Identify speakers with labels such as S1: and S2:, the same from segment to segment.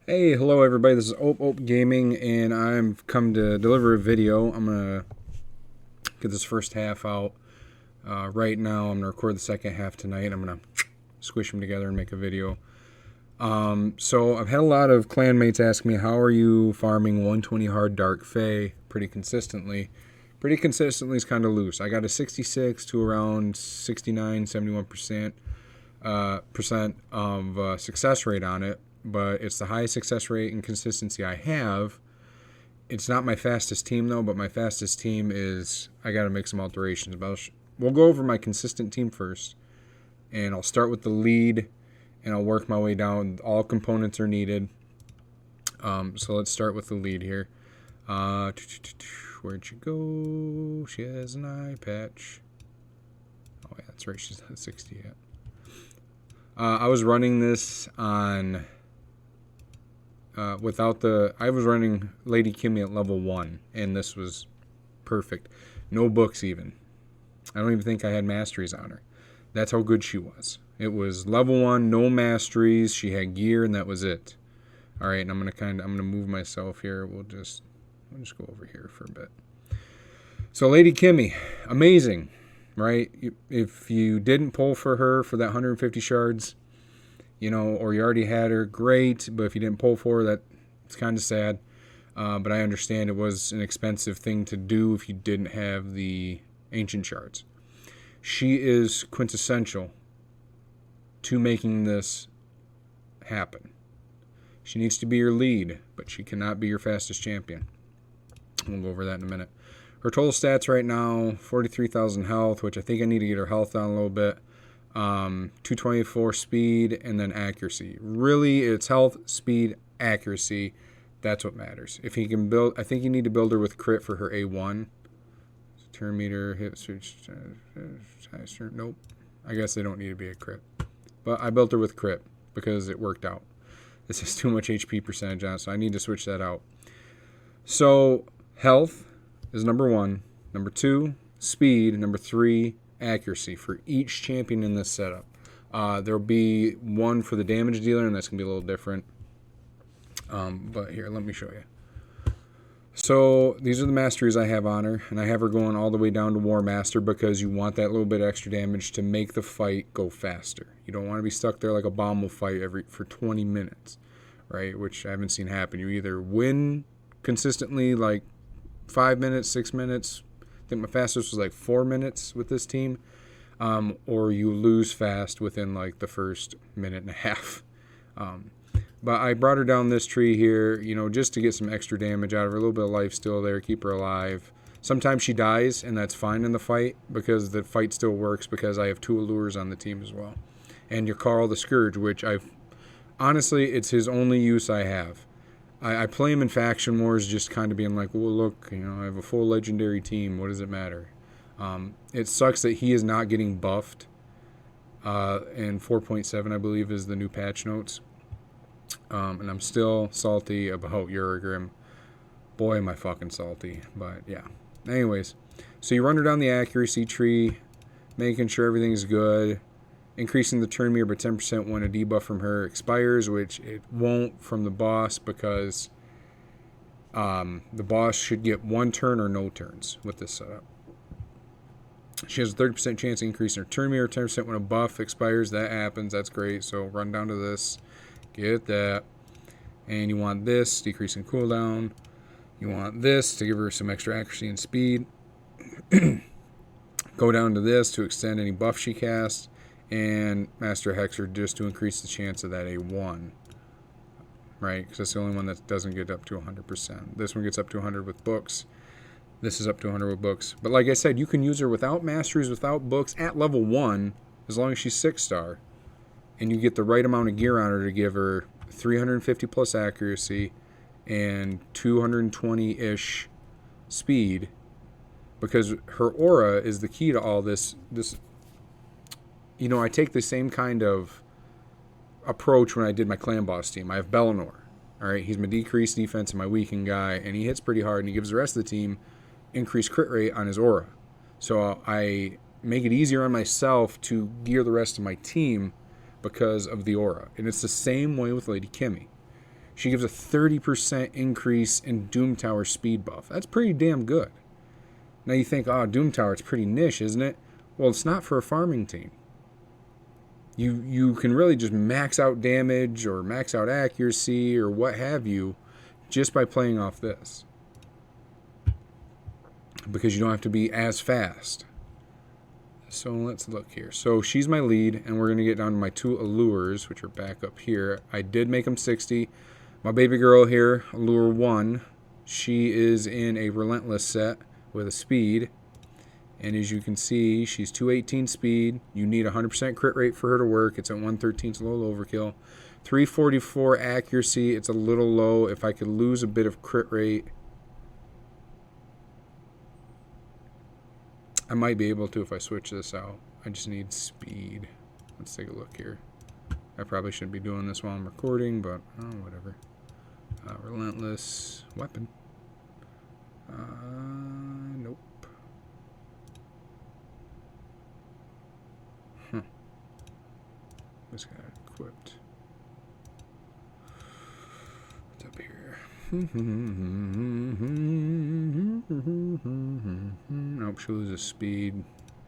S1: Hey, hello everybody. This is Ope Gaming, and I'm come to deliver a video. I'm gonna get this first half out right now. I'm gonna record the second half tonight. I'm gonna squish them together and make a video. So I've had a lot of clanmates ask me, how are you farming 120 hard dark Fey pretty consistently? Pretty consistently is kind of loose. I got a 66 to around 69, 71% percent of success rate on it, but it's the highest success rate and consistency I have. It's not my fastest team though, but my fastest team is, I got to make some alterations. But we'll go over my consistent team first, and I'll start with the lead, and I'll work my way down. All components are needed. So let's start with the lead here. Where'd you go? She has an eye patch. Oh yeah, that's right. She's not 60 yet. I was running this on I was running Lady Kimmy at level 1, and this was perfect. No books even. I don't even think I had masteries on her. That's how good she was. It was level 1, no masteries. She had gear, and that was it. All right, and I'm gonna move myself here. We'll just go over here for a bit. So Lady Kimmy, amazing, right? If you didn't pull for her for that 150 shards, or you already had her, great. But if you didn't pull for her, it's kind of sad. But I understand it was an expensive thing to do if you didn't have the ancient shards. She is quintessential to making this happen. She needs to be your lead, but she cannot be your fastest champion. We'll go over that in a minute. Her total stats right now, 43,000 health, which I think I need to get her health down a little bit. 224 speed, and then accuracy. Really, it's health, speed, accuracy. That's what matters. If he can build, I think you need to build her with crit for her A1. Turn meter, hit switch. Nope. I guess they don't need to be a crit. But I built her with crit because it worked out. This is too much HP percentage on it, so I need to switch that out. So, health is number 1. Number 2, speed. Number 3, accuracy for each champion in this setup. There'll be one for the damage dealer, and that's going to be a little different. But here, let me show you. So these are the masteries I have on her, and I have her going all the way down to War Master because you want that little bit of extra damage to make the fight go faster. You don't want to be stuck there like a bomb will fight for 20 minutes, right? Which I haven't seen happen. You either win consistently like 5 minutes, 6 minutes. I think my fastest was like 4 minutes with this team, or you lose fast within like the first minute and a half. But I brought her down this tree here, just to get some extra damage out of her, a little bit of life still there, keep her alive. Sometimes she dies, and that's fine in the fight because the fight still works because I have 2 allures on the team as well. And your Carl the Scourge, which honestly, it's his only use I have. I play him in Faction Wars just kind of being like, well, look, I have a full legendary team. What does it matter? It sucks that he is not getting buffed. And 4.7, I believe, is the new patch notes. And I'm still salty about Urigrim. Boy, am I fucking salty. But, yeah. Anyways, so you run her down the accuracy tree, making sure everything's good. Increasing the turn meter by 10% when a debuff from her expires, which it won't from the boss because the boss should get 1 turn or no turns with this setup. She has a 30% chance of increasing her turn meter, 10% when a buff expires. That happens. That's great. So run down to this. Get that. And you want this, decreasing cooldown. You want this to give her some extra accuracy and speed. Go down to this to extend any buff she casts. And Master Hexer just to increase the chance of that A1. Right? Because that's the only one that doesn't get up to 100%. This one gets up to 100 with books. This is up to 100 with books. But like I said, you can use her without masteries, without books, at level 1, as long as she's 6-star. And you get the right amount of gear on her to give her 350 plus accuracy and 220-ish speed. Because her aura is the key to all this. I take the same kind of approach when I did my clan boss team. I have Bellinor. All right, he's my decreased defense and my weakened guy, and he hits pretty hard, and he gives the rest of the team increased crit rate on his aura. So I make it easier on myself to gear the rest of my team because of the aura. And it's the same way with Lady Kimmy. she gives a 30% increase in Doom Tower speed buff. That's pretty damn good. Now you think, oh, Doom Tower, it's pretty niche, isn't it? Well, it's not for a farming team. You can really just max out damage or max out accuracy or what have you just by playing off this. Because you don't have to be as fast. So let's look here. So she's my lead, and we're going to get down to my 2 allures, which are back up here. I did make them 60. My baby girl here, allure 1, she is in a relentless set with a speed. And as you can see, she's 218 speed. You need 100% crit rate for her to work. It's at 113, it's a little overkill. 344 accuracy, it's a little low. If I could lose a bit of crit rate, I might be able to if I switch this out. I just need speed. Let's take a look here. I probably shouldn't be doing this while I'm recording, but whatever. Relentless weapon. Nope. Just got equipped. What's up here? Nope, she loses speed.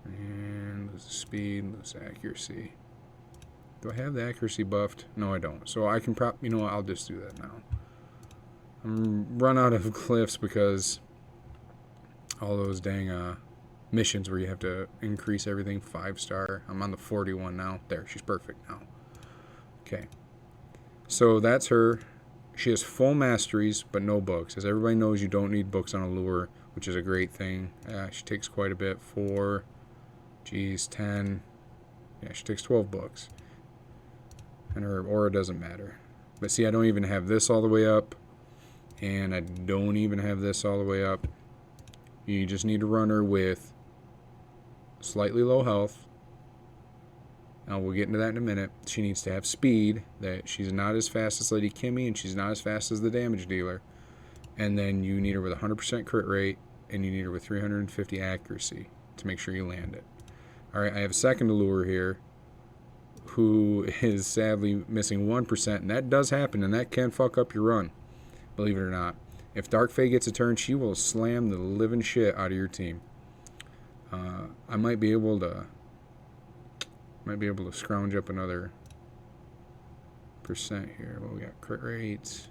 S1: And loses speed, loses accuracy. Do I have the accuracy buffed? No, I don't. So I can you know what, I'll just do that now. I'm run out of cliffs because all those dang missions where you have to increase everything 5-star. I'm on the 41 now. There, she's perfect now. Okay. So that's her. She has full masteries, but no books. As everybody knows, you don't need books on a lure, which is a great thing. She takes quite a bit. 4, 10. Yeah, she takes 12 books. And her aura doesn't matter. But see, I don't even have this all the way up. And I don't even have this all the way up. You just need to run her with slightly low health. Now we'll get into that in a minute. She needs to have speed. That she's not as fast as Lady Kimmy, and she's not as fast as the damage dealer. And then you need her with 100% crit rate, and you need her with 350 accuracy to make sure you land it. Alright, I have a second allure here who is sadly missing 1%, and that does happen, and that can fuck up your run, believe it or not. If Dark Fae gets a turn, she will slam the living shit out of your team. I might be able to scrounge up another percent here. Well, we got crit rates,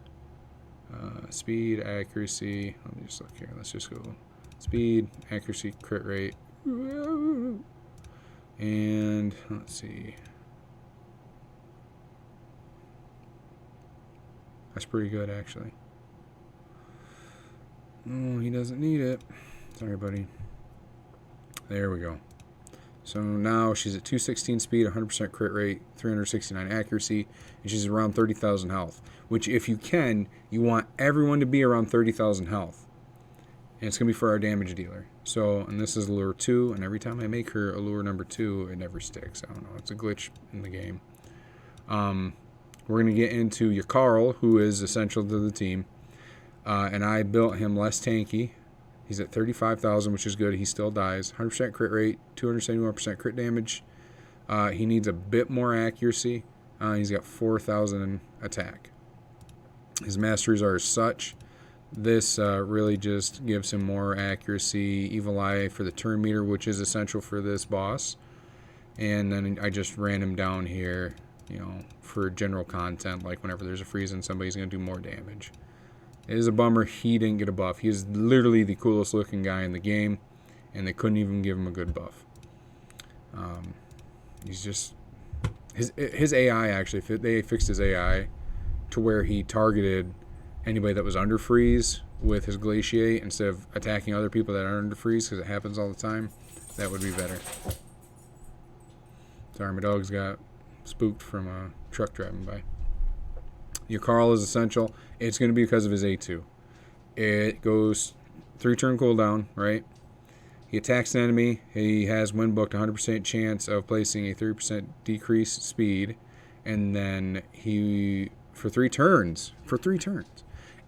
S1: speed, accuracy. Let me just look here. Let's just go speed, accuracy, crit rate, and let's see. That's pretty good, actually. Oh, he doesn't need it. Sorry, buddy. There we go. So now she's at 216 speed, 100% crit rate, 369 accuracy, and she's around 30,000 health. Which, if you can, you want everyone to be around 30,000 health. And it's going to be for our damage dealer. So, and this is allure 2, and every time I make her allure number 2, it never sticks. I don't know. It's a glitch in the game. We're going to get into Yakarl, who is essential to the team. And I built him less tanky. He's at 35,000, which is good. He still dies. 100% crit rate, 271% crit damage. He needs a bit more accuracy. He's got 4,000 attack. His masteries are as such. This really just gives him more accuracy. Evil Eye for the turn meter, which is essential for this boss. And then I just ran him down here, you know, for general content. Like whenever there's a freeze and somebody's going to do more damage. It is a bummer he didn't get a buff. He is literally the coolest looking guy in the game, and they couldn't even give him a good buff. He's just his AI actually. They fixed his AI to where he targeted anybody that was under freeze with his glaciate instead of attacking other people that are under freeze, because it happens all the time. That would be better. Sorry, my dog's got spooked from a truck driving by. Yakarl is essential. It's going to be because of his A2. It goes 3-turn cooldown, right? He attacks an enemy. He has win booked 100% chance of placing a 30% decreased speed. And then he, for 3 turns.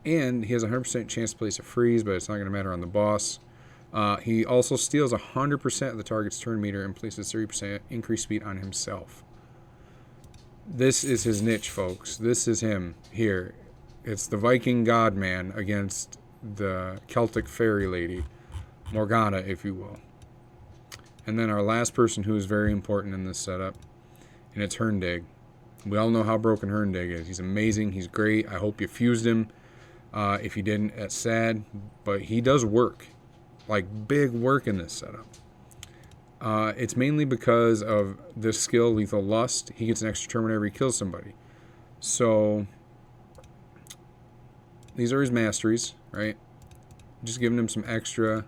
S1: And he has a 100% chance to place a freeze, but it's not going to matter on the boss. He also steals 100% of the target's turn meter and places 30% increased speed on himself. This is his niche, folks. This is him here. It's the Viking Godman against the Celtic fairy lady, Morgana, if you will. And then our last person who is very important in this setup, and it's Herndig. We all know how broken Herndig is. He's amazing. He's great. I hope you fused him. If you didn't, that's sad. But he does work. Like, big work in this setup. It's mainly because of this skill, Lethal Lust. He gets an extra turn whenever he kills somebody. So, these are his masteries, right? Just giving him some extra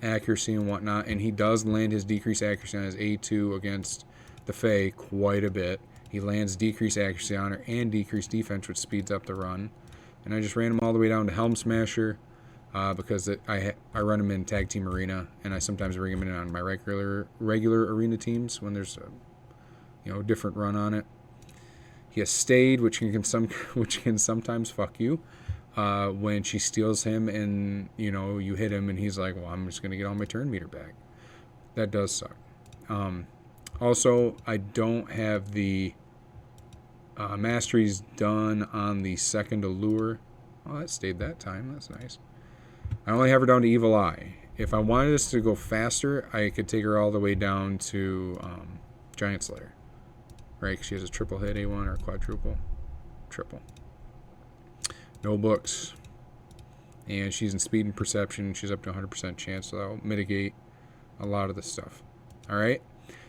S1: accuracy and whatnot. And he does land his decreased accuracy on his A2 against the Fae quite a bit. He lands decreased accuracy on her and decreased defense, which speeds up the run. And I just ran him all the way down to Helm Smasher because I run him in Tag Team Arena, and I sometimes bring him in on my regular arena teams when there's a different run on it. He has Stayed, which can sometimes fuck you when she steals him and you hit him and he's like, well, I'm just gonna get all my turn meter back. That does suck. Also, I don't have the masteries done on the second allure. Oh, that stayed that time. That's nice. I only have her down to Evil Eye. If I wanted us to go faster, I could take her all the way down to Giant Slayer. Right? Because she has a triple hit A1 or a quadruple. Triple. No books. And she's in speed and perception. She's up to 100% chance, so that'll mitigate a lot of the stuff. Alright?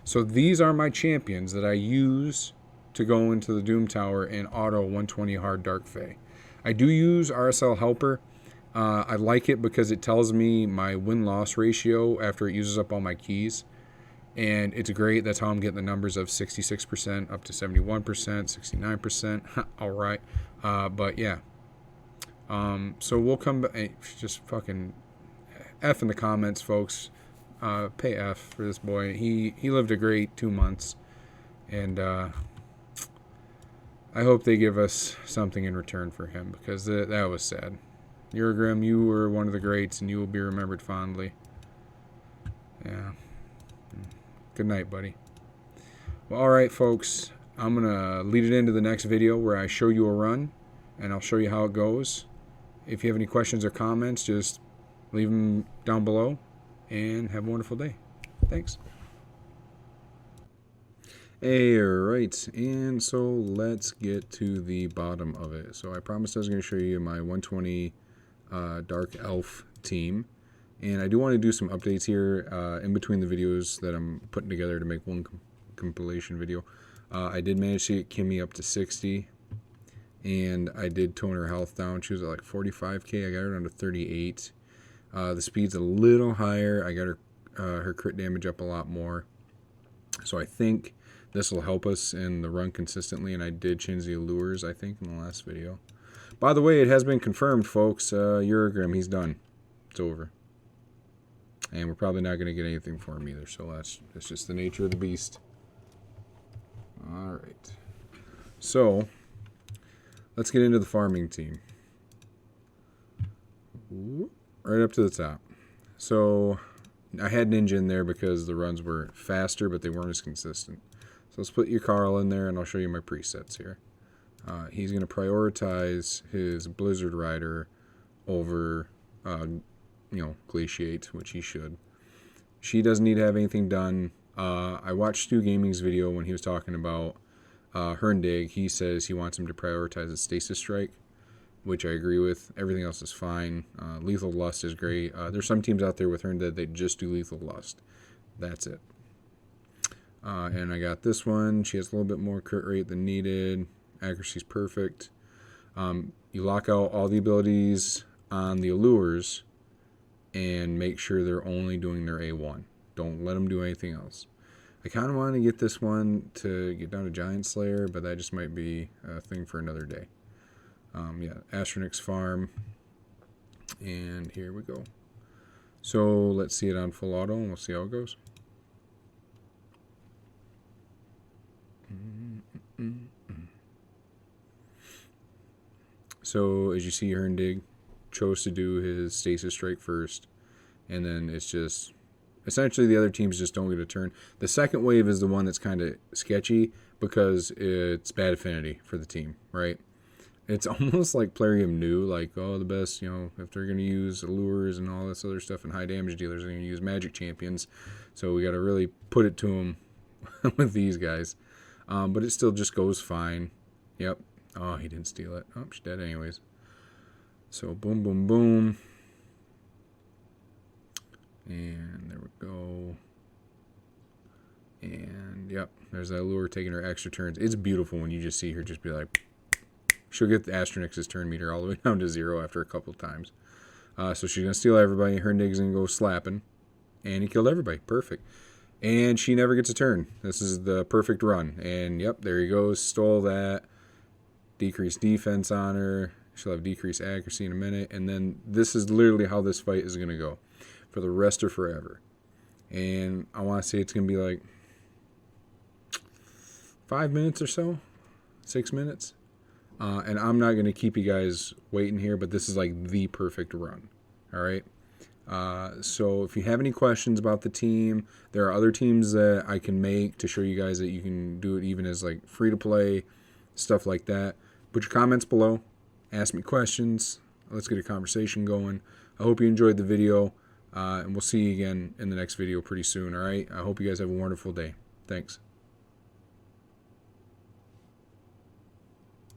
S1: So these are my champions that I use to go into the Doom Tower and auto 120 hard Dark Fae. I do use RSL Helper. I like it because it tells me my win-loss ratio after it uses up all my keys. And it's great. That's how I'm getting the numbers of 66% up to 71%, 69%. All right. But yeah. So we'll come back. Just fucking F in the comments, folks. Pay F for this boy. He lived a great 2 months. And I hope they give us something in return for him, because that was sad. Eurogrim, you were one of the greats, and you will be remembered fondly. Yeah. Good night, buddy. Well, alright, folks. I'm going to lead it into the next video where I show you a run, and I'll show you how it goes. If you have any questions or comments, just leave them down below, and have a wonderful day. Thanks. Alright, and so let's get to the bottom of it. So I promised I was going to show you my 120 Dark Elf team. And I do want to do some updates here in between the videos that I'm putting together to make one compilation video. I did manage to get Kimmy up to 60. And I did tone her health down. She was at like 45k. I got her down to 38. The speed's a little higher. I got her crit damage up a lot more. So I think this will help us in the run consistently, and I did change the allures, I think, in the last video. By the way, it has been confirmed, folks. Eurogrim, he's done. It's over. And we're probably not going to get anything for him either, so that's just the nature of the beast. Alright. So, let's get into the farming team. Right up to the top. So, I had Ninja in there because the runs were faster, but they weren't as consistent. So let's put your Carl in there, and I'll show you my presets here. He's going to prioritize his Blizzard Rider over, Glaciate, which he should. She doesn't need to have anything done. I watched Stu Gaming's video when he was talking about Herndig. He says he wants him to prioritize his Stasis Strike, which I agree with. Everything else is fine. Lethal Lust is great. There's some teams out there with Herndig that just do Lethal Lust. That's it. And I got this one. She has a little bit more crit rate than needed. Accuracy's perfect. You lock out all the abilities on the allures and make sure they're only doing their A1. Don't let them do anything else. I kind of want to get this one to get down to Giant Slayer, but that just might be a thing for another day. Yeah, Astranyx farm. And here we go. So let's see it on full auto, and we'll see how it goes. So as you see, Herndig chose to do his Stasis Strike first, and then it's just essentially the other teams just don't get a turn. The second wave is the one that's kind of sketchy because it's bad affinity for the team, right? It's almost like Plarium knew, like, oh, the best, you know, if they're going to use allures and all this other stuff and high damage dealers, they're going to use magic champions. So we got to really put it to them with these guys. But it still just goes fine. Yep. Oh, he didn't steal it. Oh, she's dead anyways. So boom, boom, boom. And there we go. And, yep, there's that allure taking her extra turns. It's beautiful when you just see her just be like... She'll get the Astranyx's turn meter all the way down to 0 after a couple times. So she's going to steal everybody. Her Nig's going to go slapping. And he killed everybody. Perfect. And she never gets a turn. This is the perfect run. And, yep, there he goes. Stole that. Decreased defense on her. She'll have decreased accuracy in a minute. And then this is literally how this fight is going to go for the rest of forever. And I want to say it's going to be like 5 minutes or so. 6 minutes. And I'm not going to keep you guys waiting here, but this is like the perfect run. All right. So if you have any questions about the team, there are other teams that I can make to show you guys that you can do it even as like free to play, stuff like that. Put your comments below. Ask me questions. Let's get a conversation going. I hope you enjoyed the video, and we'll see you again in the next video pretty soon. All right. I hope you guys have a wonderful day. Thanks.